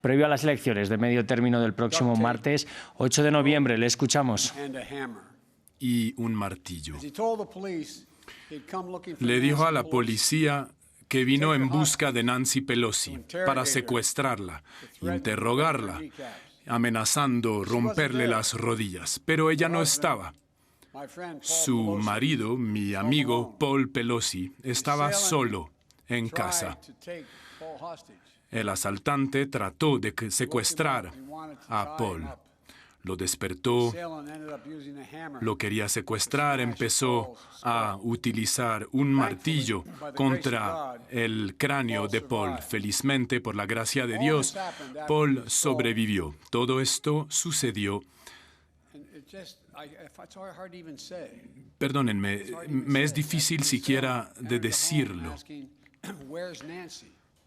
Previo a las elecciones de medio término del próximo martes 8 de noviembre, le escuchamos. Y un martillo. Le dijo a la policía que vino en busca de Nancy Pelosi para secuestrarla, interrogarla, amenazando romperle las rodillas. Pero ella no estaba. Su marido, mi amigo Paul Pelosi, estaba solo en casa. El asaltante trató de secuestrar a Paul. Lo despertó, lo quería secuestrar, empezó a utilizar un martillo contra el cráneo de Paul. Felizmente, por la gracia de Dios, Paul sobrevivió. Todo esto sucedió. Perdónenme, me es difícil siquiera de decirlo.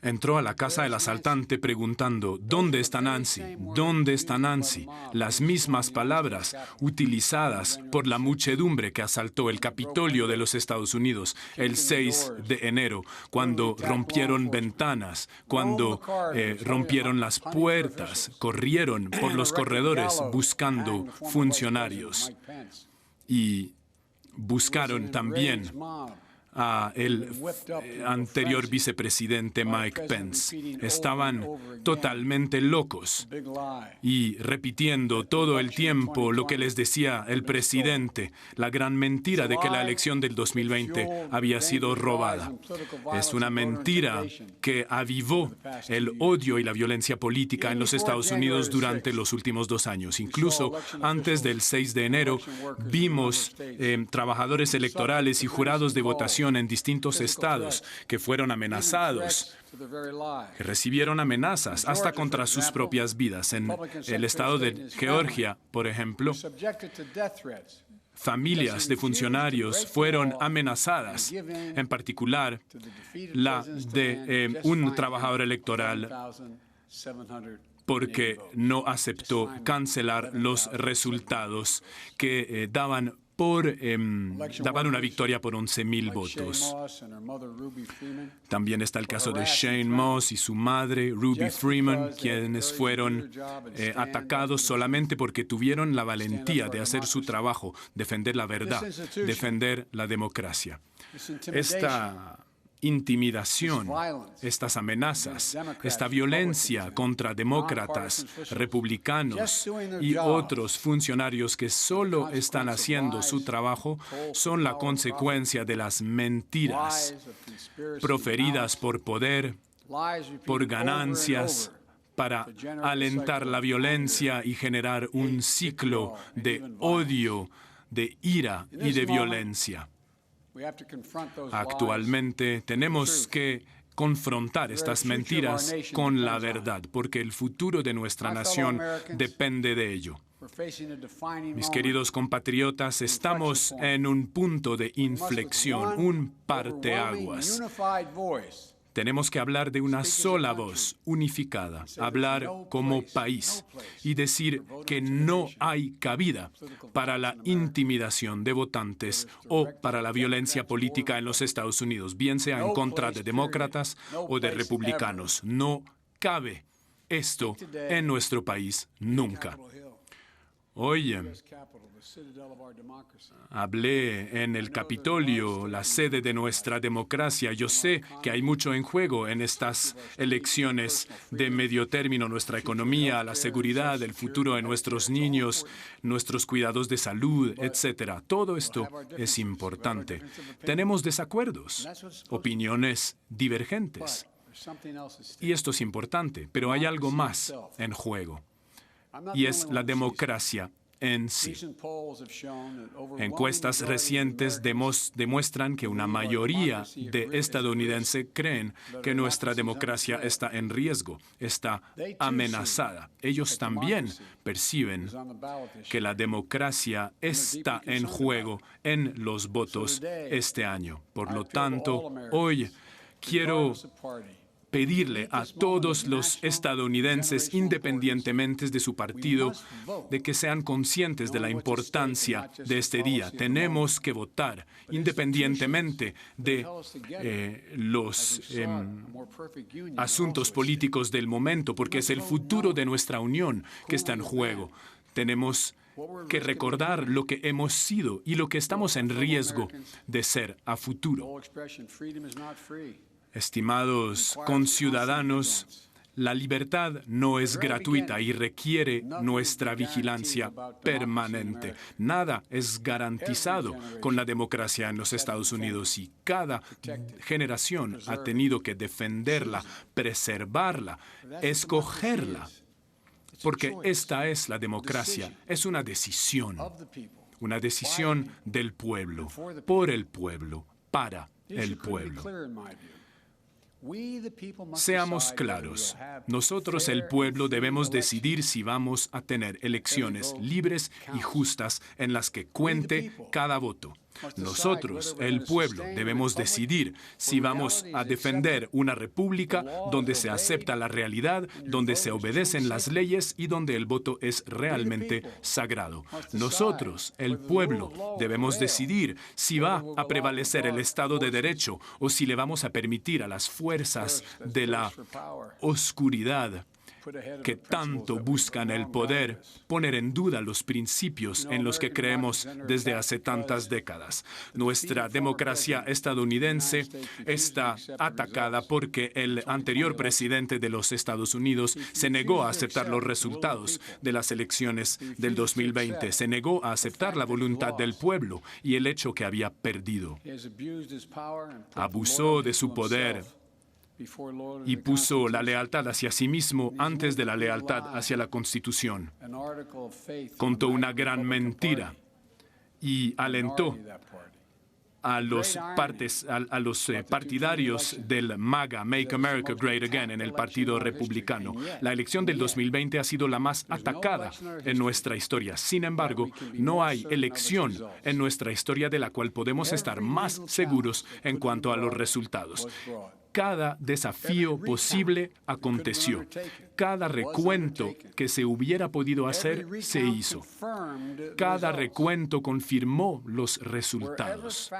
Entró a la casa del asaltante preguntando, ¿dónde está Nancy? ¿Dónde está Nancy? Las mismas palabras utilizadas por la muchedumbre que asaltó el Capitolio de los Estados Unidos el 6 de enero, cuando rompieron ventanas, cuando rompieron las puertas, corrieron por los corredores buscando funcionarios y buscaron también a el anterior vicepresidente Mike Pence. Estaban totalmente locos y repitiendo todo el tiempo lo que les decía el presidente, la gran mentira de que la elección del 2020 había sido robada. Es una mentira que avivó el odio y la violencia política en los Estados Unidos durante los últimos 2 años. Incluso antes del 6 de enero vimos trabajadores electorales y jurados de votación en distintos estados que fueron amenazados, que recibieron amenazas hasta contra sus propias vidas. En el estado de Georgia, por ejemplo, familias de funcionarios fueron amenazadas, en particular la de un trabajador electoral porque no aceptó cancelar los resultados que daban una victoria por 11,000 votos. También está el caso de Shane Moss y su madre, Ruby Freeman, quienes fueron atacados solamente porque tuvieron la valentía de hacer su trabajo, defender la verdad, defender la democracia. Esta intimidación, estas amenazas, esta violencia contra demócratas, republicanos y otros funcionarios que solo están haciendo su trabajo son la consecuencia de las mentiras proferidas por poder, por ganancias, para alentar la violencia y generar un ciclo de odio, de ira y de violencia. Actualmente tenemos que confrontar estas mentiras con la verdad, porque el futuro de nuestra nación depende de ello. Mis queridos compatriotas, estamos en un punto de inflexión, un parteaguas. Tenemos que hablar de una sola voz, unificada, hablar como país y decir que no hay cabida para la intimidación de votantes o para la violencia política en los Estados Unidos, bien sea en contra de demócratas o de republicanos. No cabe esto en nuestro país nunca. Hoy hablé en el Capitolio, la sede de nuestra democracia. Yo sé que hay mucho en juego en estas elecciones de medio término, nuestra economía, la seguridad, el futuro de nuestros niños, nuestros cuidados de salud, etc. Todo esto es importante. Tenemos desacuerdos, opiniones divergentes. Y esto es importante, pero hay algo más en juego. Y es la democracia en sí. Encuestas recientes demuestran que una mayoría de estadounidenses creen que nuestra democracia está en riesgo, está amenazada. Ellos también perciben que la democracia está en juego en los votos este año. Por lo tanto, hoy quiero pedirle a todos los estadounidenses, independientemente de su partido, de que sean conscientes de la importancia de este día. Tenemos que votar, independientemente de los asuntos políticos del momento, porque es el futuro de nuestra unión que está en juego. Tenemos que recordar lo que hemos sido y lo que estamos en riesgo de ser a futuro. Estimados conciudadanos, la libertad no es gratuita y requiere nuestra vigilancia permanente. Nada es garantizado con la democracia en los Estados Unidos y cada generación ha tenido que defenderla, preservarla, escogerla. Porque esta es la democracia, es una decisión del pueblo, por el pueblo, para el pueblo. Seamos claros, nosotros el pueblo debemos decidir si vamos a tener elecciones libres y justas en las que cuente cada voto. Nosotros, el pueblo, debemos decidir si vamos a defender una república donde se acepta la realidad, donde se obedecen las leyes y donde el voto es realmente sagrado. Nosotros, el pueblo, debemos decidir si va a prevalecer el Estado de Derecho o si le vamos a permitir a las fuerzas de la oscuridad que tanto buscan el poder, poner en duda los principios en los que creemos desde hace tantas décadas. Nuestra democracia estadounidense está atacada porque el anterior presidente de los Estados Unidos se negó a aceptar los resultados de las elecciones del 2020, se negó a aceptar la voluntad del pueblo y el hecho que había perdido. Abusó de su poder y puso la lealtad hacia sí mismo antes de la lealtad hacia la Constitución. Contó una gran mentira y alentó a los partidarios del MAGA, Make America Great Again, en el Partido Republicano. La elección del 2020 ha sido la más atacada en nuestra historia. Sin embargo, no hay elección en nuestra historia de la cual podemos estar más seguros en cuanto a los resultados. Cada desafío posible aconteció. Cada recuento que se hubiera podido hacer se hizo. Cada recuento confirmó los resultados.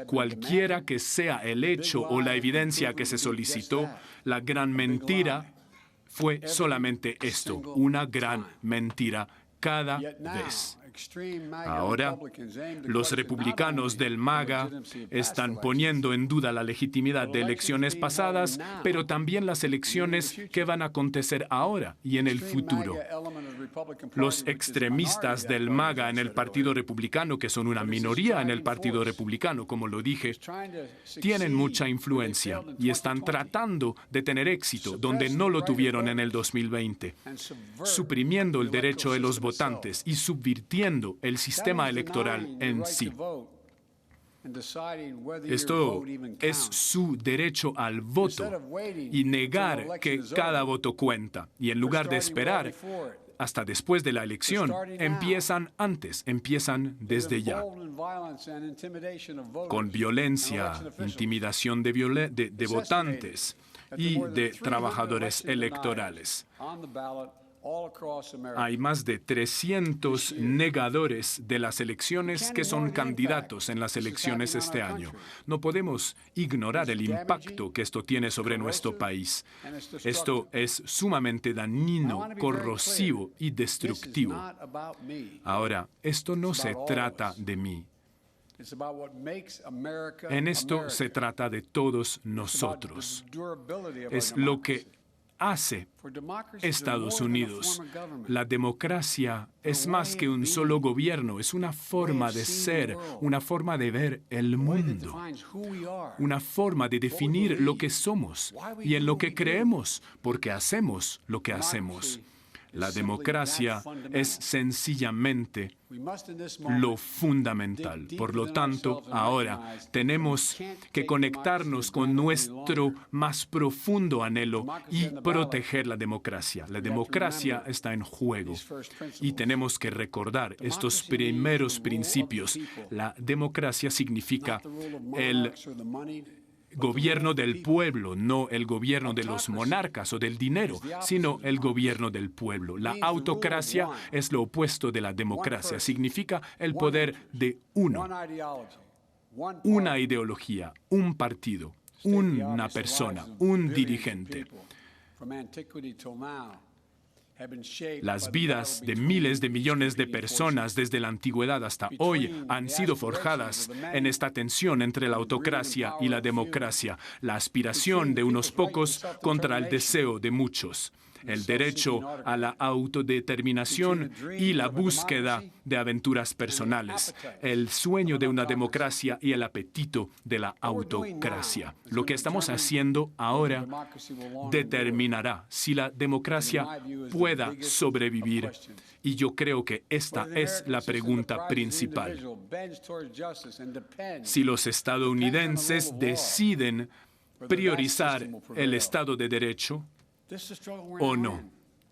Cualquiera que sea el hecho o la evidencia que se solicitó, la gran mentira fue solamente esto, una gran mentira cada vez. Ahora, los republicanos del MAGA están poniendo en duda la legitimidad de elecciones pasadas, pero también las elecciones que van a acontecer ahora y en el futuro. Los extremistas del MAGA en el Partido Republicano, que son una minoría en el Partido Republicano, como lo dije, tienen mucha influencia y están tratando de tener éxito donde no lo tuvieron en el 2020, suprimiendo el derecho de los votantes y subvirtiendo el sistema electoral en sí. Esto es su derecho al voto y negar que cada voto cuenta. Y en lugar de esperar hasta después de la elección, empiezan antes, empiezan desde ya, con violencia, intimidación de votantes y de trabajadores electorales. Hay más de 300 negadores de las elecciones que son candidatos en las elecciones este año. No podemos ignorar el impacto que esto tiene sobre nuestro país. Esto es sumamente dañino, corrosivo y destructivo. Ahora, esto no se trata de mí. En esto se trata de todos nosotros. Es lo que hace Estados Unidos. La democracia es más que un solo gobierno, es una forma de ser, una forma de ver el mundo, una forma de definir lo que somos y en lo que creemos, porque hacemos lo que hacemos. La democracia es sencillamente lo fundamental. Por lo tanto, ahora tenemos que conectarnos con nuestro más profundo anhelo y proteger la democracia. La democracia está en juego y tenemos que recordar estos primeros principios. La democracia significa gobierno del pueblo, no el gobierno de los monarcas o del dinero, sino el gobierno del pueblo. La autocracia es lo opuesto de la democracia. Significa el poder de uno, una ideología, un partido, una persona, un dirigente. Las vidas de miles de millones de personas desde la antigüedad hasta hoy han sido forjadas en esta tensión entre la autocracia y la democracia, la aspiración de unos pocos contra el deseo de muchos, el derecho a la autodeterminación y la búsqueda de aventuras personales, el sueño de una democracia y el apetito de la autocracia. Lo que estamos haciendo ahora determinará si la democracia pueda sobrevivir. Y yo creo que esta es la pregunta principal. Si los estadounidenses deciden priorizar el Estado de Derecho o no.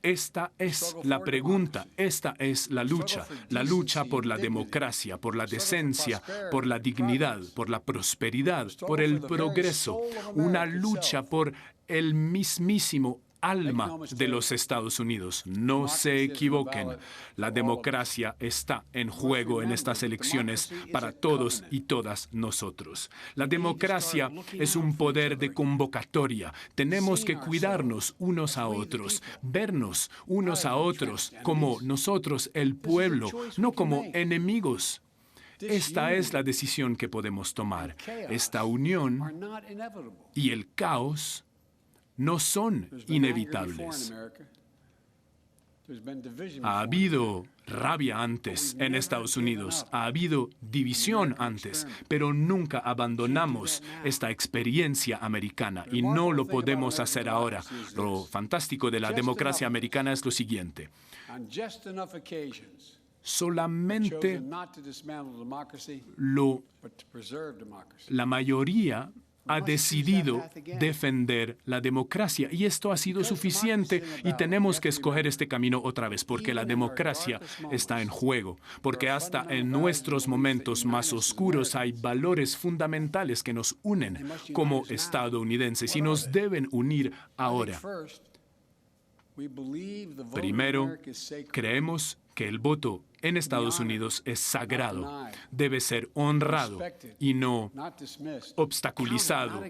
Esta es la pregunta, esta es la lucha por la democracia, por la decencia, por la dignidad, por la prosperidad, por el progreso, una lucha por el mismísimo alma de los Estados Unidos. No se equivoquen, la democracia está en juego en estas elecciones para todos y todas nosotros. La democracia es un poder de convocatoria. Tenemos que cuidarnos unos a otros, vernos unos a otros como nosotros, el pueblo, no como enemigos. Esta es la decisión que podemos tomar. Esta unión y el caos no son inevitables. Ha habido rabia antes en Estados Unidos, ha habido división antes, pero nunca abandonamos esta experiencia americana y no lo podemos hacer ahora. Lo fantástico de la democracia americana es lo siguiente. Solamente la mayoría ha decidido defender la democracia y esto ha sido suficiente y tenemos que escoger este camino otra vez porque la democracia está en juego, porque hasta en nuestros momentos más oscuros hay valores fundamentales que nos unen como estadounidenses y nos deben unir ahora. Primero, creemos que el voto en Estados Unidos es sagrado, debe ser honrado y no obstaculizado,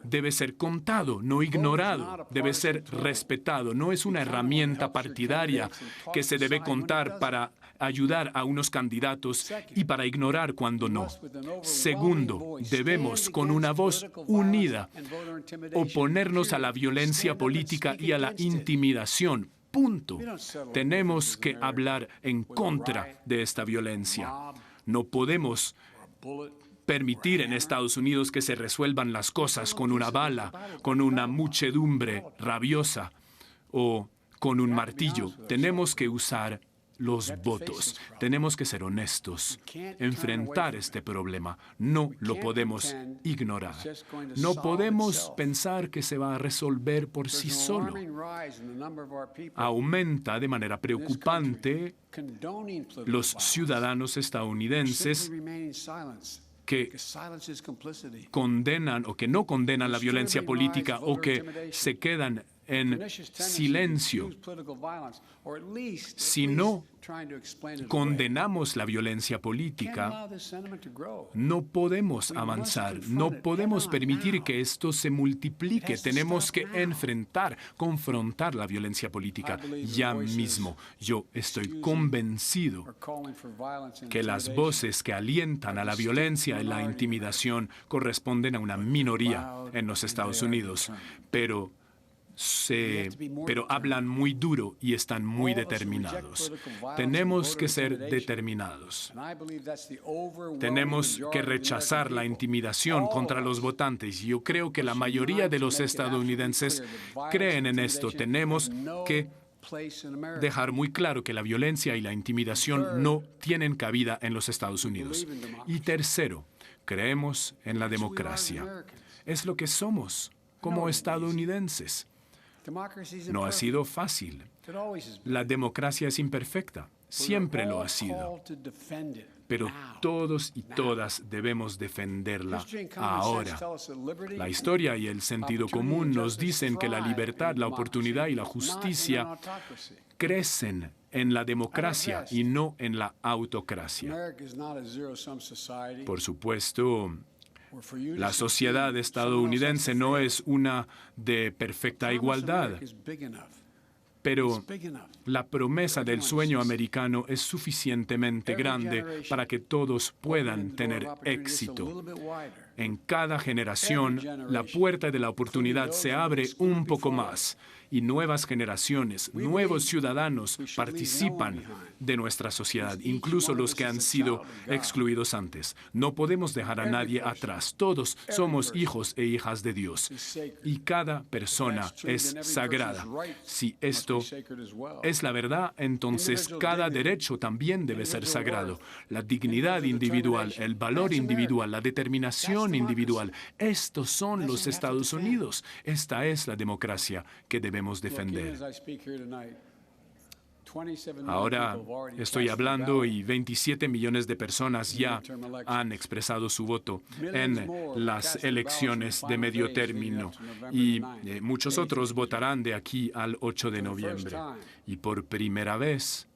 debe ser contado, no ignorado, debe ser respetado, no es una herramienta partidaria que se debe contar para ayudar a unos candidatos y para ignorar cuando no. Segundo, debemos con una voz unida oponernos a la violencia política y a la intimidación. Punto. Tenemos que hablar en contra de esta violencia. No podemos permitir en Estados Unidos que se resuelvan las cosas con una bala, con una muchedumbre rabiosa o con un martillo. Tenemos que usar los votos. Tenemos que ser honestos, enfrentar este problema. No lo podemos ignorar. No podemos pensar que se va a resolver por sí solo. Aumenta de manera preocupante los ciudadanos estadounidenses que condenan o que no condenan la violencia política o que se quedan en silencio. Si no condenamos la violencia política, no podemos avanzar, no podemos permitir que esto se multiplique. Tenemos que enfrentar, confrontar la violencia política ya mismo. Yo estoy convencido que las voces que alientan a la violencia y la intimidación corresponden a una minoría en los Estados Unidos, pero hablan muy duro y están muy determinados. Tenemos que ser determinados. Tenemos que rechazar la intimidación contra los votantes. Yo creo que la mayoría de los estadounidenses creen en esto. Tenemos que dejar muy claro que la violencia y la intimidación no tienen cabida en los Estados Unidos. Y tercero, creemos en la democracia. Es lo que somos como estadounidenses. No ha sido fácil. La democracia es imperfecta. Siempre lo ha sido. pero todos y todas debemos defenderla ahora. La historia y el sentido común nos dicen que la libertad, la oportunidad y la justicia crecen en la democracia y no en la autocracia. Por supuesto, la sociedad estadounidense no es una de perfecta igualdad, pero la promesa del sueño americano es suficientemente grande para que todos puedan tener éxito. En cada generación, la puerta de la oportunidad se abre un poco más y nuevas generaciones, nuevos ciudadanos participan de nuestra sociedad, incluso los que han sido excluidos antes. No podemos dejar a nadie atrás. Todos somos hijos e hijas de Dios y cada persona es sagrada. Si esto es la verdad, entonces cada derecho también debe ser sagrado. La dignidad individual, el valor individual, la determinación individual. Estos son los Estados Unidos. Esta es la democracia que debemos defender. Ahora estoy hablando y 27 millones de personas ya han expresado su voto en las elecciones de medio término y muchos otros votarán de aquí al 8 de noviembre. Y por primera vez,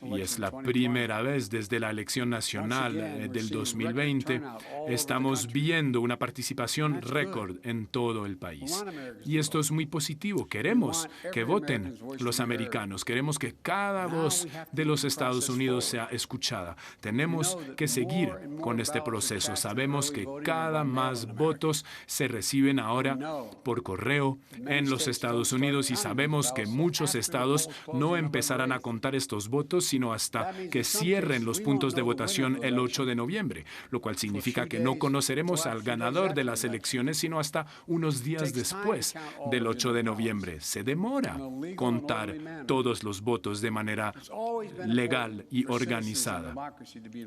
y es la primera vez desde la elección nacional del 2020, estamos viendo una participación récord en todo el país. Y esto es muy positivo. Queremos que voten los americanos. Queremos que cada voz de los Estados Unidos sea escuchada. Tenemos que seguir con este proceso. Sabemos que cada más votos se reciben ahora por correo en los Estados Unidos y sabemos que muchos estados no empezarán a contar estos votos, sino hasta que cierren los puntos de votación el 8 de noviembre, lo cual significa que no conoceremos al ganador de las elecciones sino hasta unos días después del 8 de noviembre. Se demora contar todos los votos de manera legal y organizada.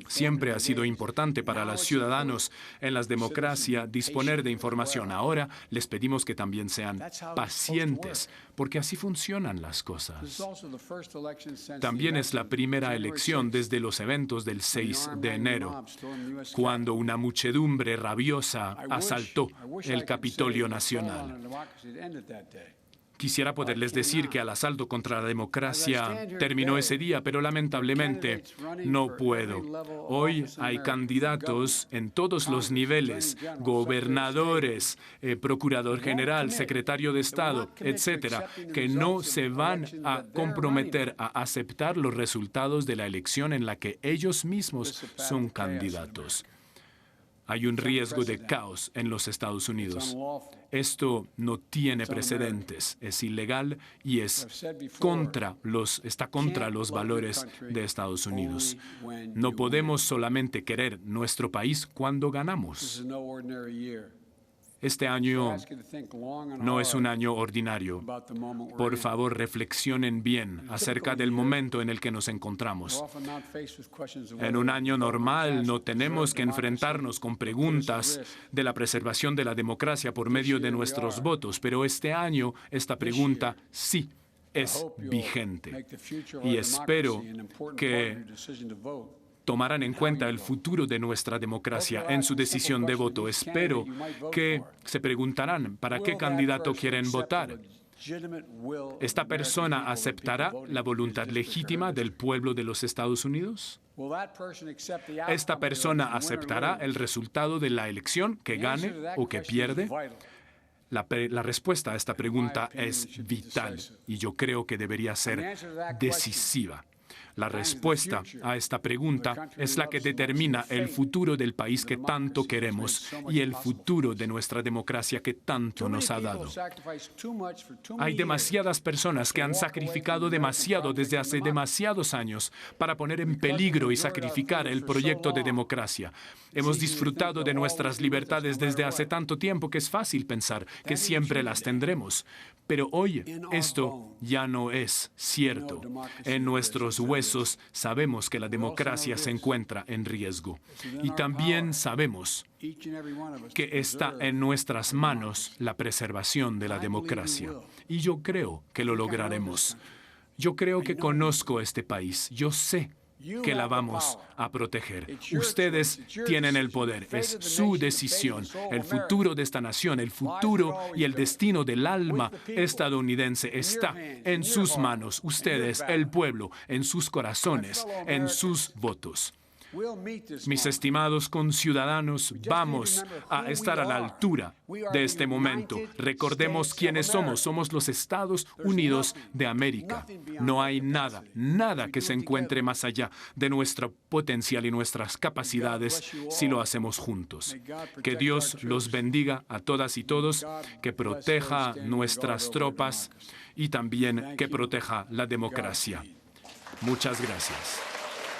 Siempre ha sido importante para los ciudadanos en las democracias disponer de información. Ahora les pedimos que también sean pacientes, porque así funcionan las cosas. También es la primera elección desde los eventos del 6 de enero, cuando una muchedumbre rabiosa asaltó el Capitolio Nacional. Quisiera poderles decir que el asalto contra la democracia terminó ese día, pero lamentablemente no puedo. Hoy hay candidatos en todos los niveles, gobernadores, procurador general, secretario de Estado, etcétera, que no se van a comprometer a aceptar los resultados de la elección en la que ellos mismos son candidatos. Hay un riesgo de caos en los Estados Unidos. Esto no tiene precedentes, es ilegal y está contra los valores de Estados Unidos. No podemos solamente querer nuestro país cuando ganamos. Este año no es un año ordinario. Por favor, reflexionen bien acerca del momento en el que nos encontramos. En un año normal no tenemos que enfrentarnos con preguntas de la preservación de la democracia por medio de nuestros votos, pero este año esta pregunta sí es vigente. Y espero que tomarán en cuenta el futuro de nuestra democracia en su decisión de voto. Espero que se preguntarán para qué candidato quieren votar. ¿Esta persona aceptará la voluntad legítima del pueblo de los Estados Unidos? ¿Esta persona aceptará el resultado de la elección, que gane o que pierde? La respuesta a esta pregunta es vital y yo creo que debería ser decisiva. La respuesta a esta pregunta es la que determina el futuro del país que tanto queremos y el futuro de nuestra democracia que tanto nos ha dado. Hay demasiadas personas que han sacrificado demasiado desde hace demasiados años para poner en peligro y sacrificar el proyecto de democracia. Hemos disfrutado de nuestras libertades desde hace tanto tiempo que es fácil pensar que siempre las tendremos. Pero hoy esto ya no es cierto. En nuestros huesos sabemos que la democracia se encuentra en riesgo. Y también sabemos que está en nuestras manos la preservación de la democracia. Y yo creo que lo lograremos. Yo creo que conozco este país. Yo sé que la vamos a proteger. Ustedes tienen el poder, es su decisión. El futuro de esta nación, el futuro y el destino del alma estadounidense está en sus manos. Ustedes, el pueblo, en sus corazones, en sus votos. Mis estimados conciudadanos, vamos a estar a la altura de este momento. Recordemos quiénes somos. Somos los Estados Unidos de América. No hay nada, nada que se encuentre más allá de nuestro potencial y nuestras capacidades si lo hacemos juntos. Que Dios los bendiga a todas y todos, que proteja nuestras tropas y también que proteja la democracia. Muchas gracias.